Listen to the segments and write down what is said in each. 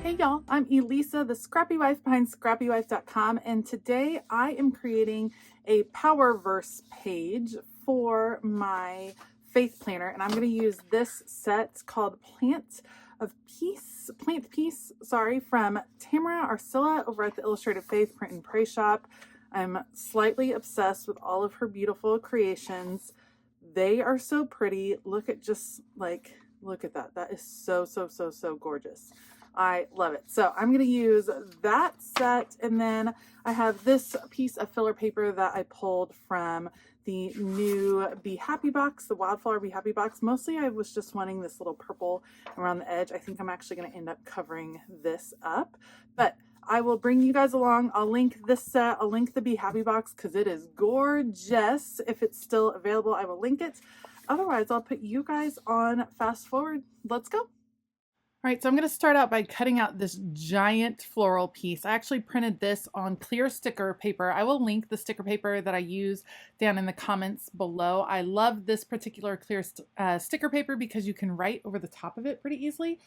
Hey y'all, I'm Elisa, the Scrappy Wife behind ScrappyWife.com, and today I am creating a power verse page for my faith planner, and I'm going to use this set called Plant Peace, from Tamara Arcilla over at the Illustrated Faith Print and Pray Shop. I'm slightly obsessed with all of her beautiful creations. They are so pretty. Look at that. That is so gorgeous. I love it. So I'm going to use that set, and then I have this piece of filler paper that I pulled from the new Be Happy box, the Wildflower Be Happy box. Mostly I was just wanting this little purple around the edge. I think I'm actually going to end up covering this up, but I will bring you guys along. I'll link this set. I'll link the Be Happy box because it is gorgeous. If it's still available, I will link it. Otherwise, I'll put you guys on fast forward. Let's go. All right, so I'm going to start out by cutting out this giant floral piece. I actually printed this on clear sticker paper. I will link the sticker paper that I use down in the comments below. I love this particular clear sticker paper because you can write over the top of it pretty easily,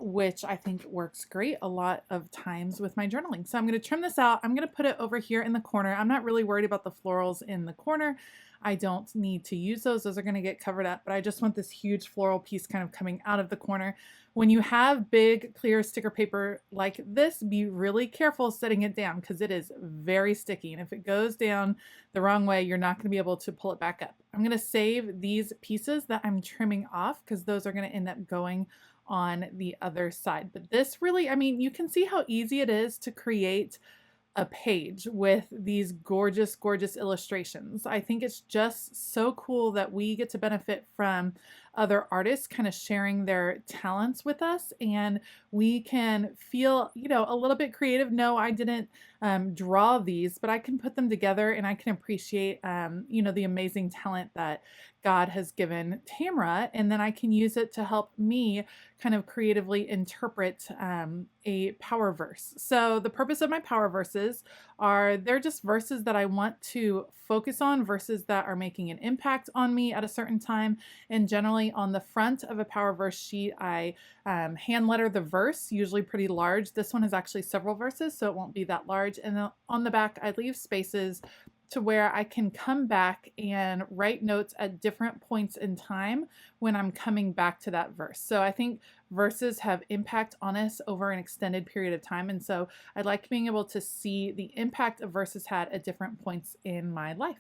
which I think works great a lot of times with my journaling. So I'm going to trim this out. I'm going to put it over here in the corner. I'm not really worried about the florals in the corner. I don't need to use those. Those are going to get covered up, but I just want this huge floral piece kind of coming out of the corner. When you have big clear sticker paper like this, be really careful setting it down because it is very sticky. And if it goes down the wrong way, you're not going to be able to pull it back up. I'm going to save these pieces that I'm trimming off because those are going to end up going on the other side. But this really, I mean, you can see how easy it is to create a page with these gorgeous illustrations. I think it's just so cool that we get to benefit from other artists kind of sharing their talents with us, and we can feel, a little bit creative. No, I didn't draw these, but I can put them together and I can appreciate, the amazing talent that God has given Tamara, and then I can use it to help me kind of creatively interpret a power verse. So the purpose of my power verses they're just verses that I want to focus on, verses that are making an impact on me at a certain time. And generally on the front of a power verse sheet, I hand letter the verse, usually pretty large. This one is actually several verses, so it won't be that large. And then on the back, I leave spaces to where I can come back and write notes at different points in time when I'm coming back to that verse. So I think verses have impact on us over an extended period of time. And so I like being able to see the impact of verses had at different points in my life.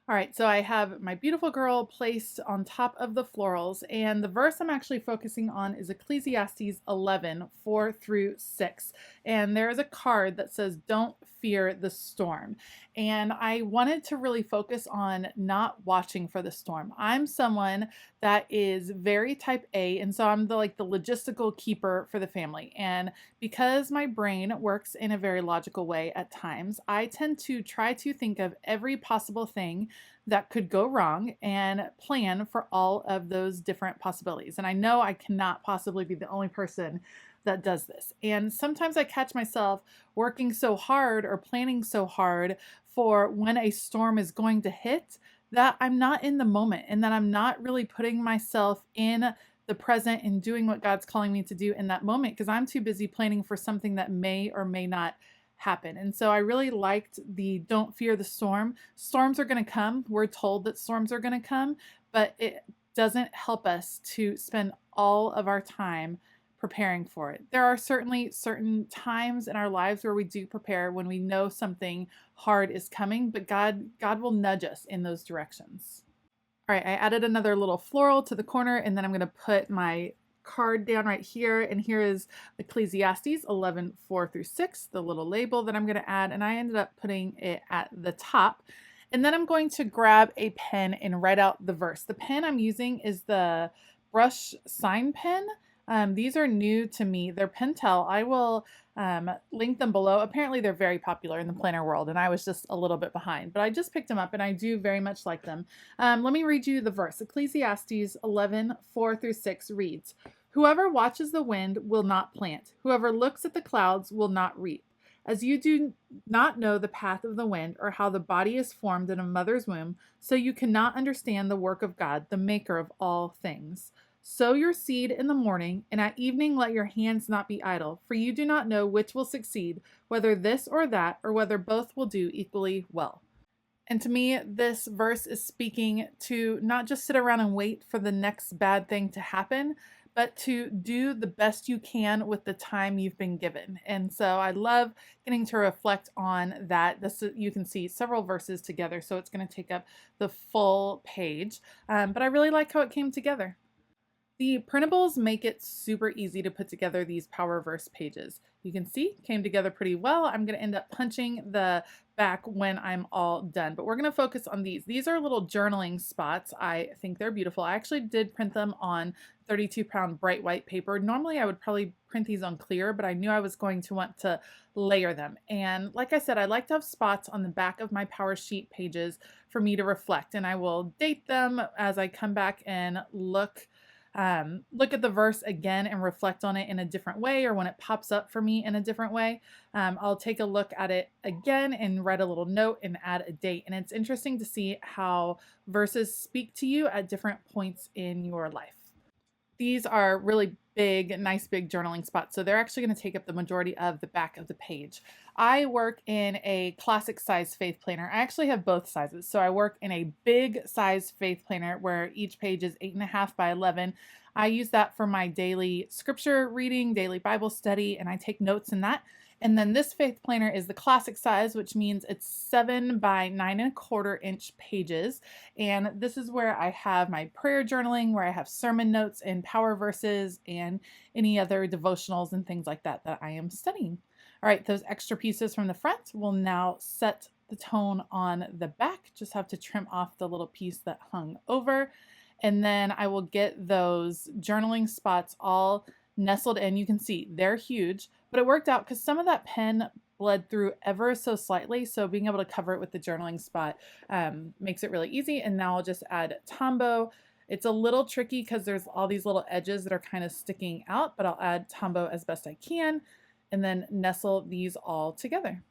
All right, so I have my beautiful girl placed on top of the florals, and the verse I'm actually focusing on is Ecclesiastes 11, 4 through 6. And there is a card that says, "Don't fear the storm." And I wanted to really focus on not watching for the storm. I'm someone that is very type A, and so I'm the logistical keeper for the family. And because my brain works in a very logical way at times, I tend to try to think of every possible thing that could go wrong and plan for all of those different possibilities. And I know I cannot possibly be the only person that does this. And sometimes I catch myself working so hard or planning so hard for when a storm is going to hit that I'm not in the moment, and that I'm not really putting myself in the present and doing what God's calling me to do in that moment because I'm too busy planning for something that may or may not happen. And so I really liked the "don't fear the storm." Storms are going to come. We're told that storms are going to come, but it doesn't help us to spend all of our time preparing for it. There are certainly certain times in our lives where we do prepare when we know something hard is coming, but God will nudge us in those directions. All right, I added another little floral to the corner, and then I'm going to put my card down right here, and here is Ecclesiastes 11, 4 through 6, the little label that I'm going to add, and I ended up putting it at the top. And then I'm going to grab a pen and write out the verse. The pen I'm using is the brush sign pen. These are new to me. They're Pentel. I will link them below. Apparently they're very popular in the planner world, and I was just a little bit behind, but I just picked them up and I do very much like them. Let me read you the verse. Ecclesiastes 11, 4 through 6 reads, "Whoever watches the wind will not plant. Whoever looks at the clouds will not reap. As you do not know the path of the wind or how the body is formed in a mother's womb, so you cannot understand the work of God, the maker of all things. Sow your seed in the morning, and at evening let your hands not be idle, for you do not know which will succeed, whether this or that, or whether both will do equally well. And to me, this verse is speaking to not just sit around and wait for the next bad thing to happen, but to do the best you can with the time you've been given. And so I love getting to reflect on that. You can see several verses together, so it's going to take up the full page. But I really like how it came together. The printables make it super easy to put together these power verse pages. You can see came together pretty well. I'm going to end up punching the back when I'm all done, but we're going to focus on these. These are little journaling spots. I think they're beautiful. I actually did print them on 32-pound bright white paper. Normally I would probably print these on clear, but I knew I was going to want to layer them. And like I said, I like to have spots on the back of my power sheet pages for me to reflect, and I will date them as I come back and look at the verse again and reflect on it in a different way, or when it pops up for me in a different way. I'll take a look at it again and write a little note and add a date. And it's interesting to see how verses speak to you at different points in your life. These are really big, nice big journaling spots, so they're actually going to take up the majority of the back of the page. I work in a classic size faith planner. I actually have both sizes. So I work in a big size faith planner where each page is 8.5 by 11. I use that for my daily scripture reading, daily Bible study, and I take notes in that. And then this faith planner is the classic size, which means it's 7 by 9.25-inch pages. And this is where I have my prayer journaling, where I have sermon notes and power verses and any other devotionals and things like that that I am studying. All right, those extra pieces from the front will now set the tone on the back. Just have to trim off the little piece that hung over. And then I will get those journaling spots all nestled in. You can see they're huge, but it worked out because some of that pen bled through ever so slightly. So being able to cover it with the journaling spot makes it really easy. And now I'll just add Tombow. It's a little tricky because there's all these little edges that are kind of sticking out, but I'll add Tombow as best I can and then nestle these all together.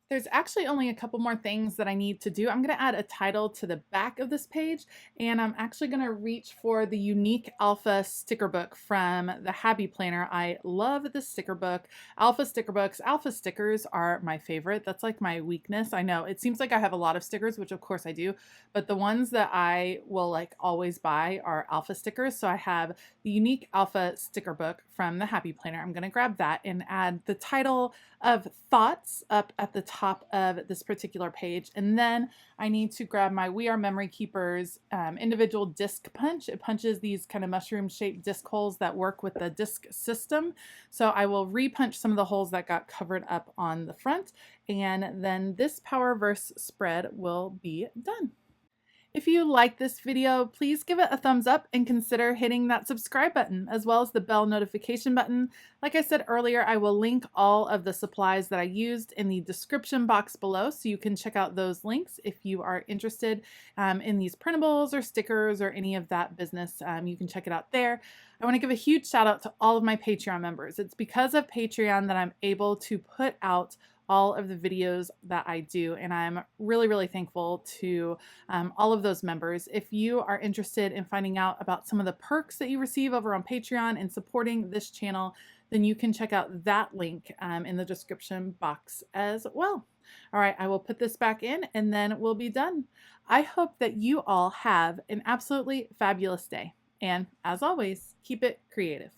There's actually only a couple more things that I need to do. I'm going to add a title to the back of this page, and I'm actually going to reach for the Unique Alpha sticker book from the Happy Planner. I love this sticker book. Alpha sticker books, alpha stickers are my favorite. That's like my weakness. I know it seems like I have a lot of stickers, which of course I do, but the ones that I will like always buy are alpha stickers. So I have the Unique Alpha sticker book from the Happy Planner. I'm going to grab that and add the title of Thoughts up at the top of this particular page. And then I need to grab my We Are Memory Keepers individual disc punch. It punches these kind of mushroom shaped disc holes that work with the disc system. So I will repunch some of the holes that got covered up on the front, and then this power verse spread will be done. If you like this video, please give it a thumbs up and consider hitting that subscribe button as well as the bell notification button. Like I said earlier, I will link all of the supplies that I used in the description box below, so you can check out those links if you are interested in these printables or stickers or any of that business. You can check it out there. I want to give a huge shout out to all of my Patreon members. It's because of Patreon that I'm able to put out all of the videos that I do, and I'm really, really thankful to all of those members. If you are interested in finding out about some of the perks that you receive over on Patreon and supporting this channel, then you can check out that link in the description box as well. All right, I will put this back in and then we'll be done. I hope that you all have an absolutely fabulous day. And as always, keep it creative.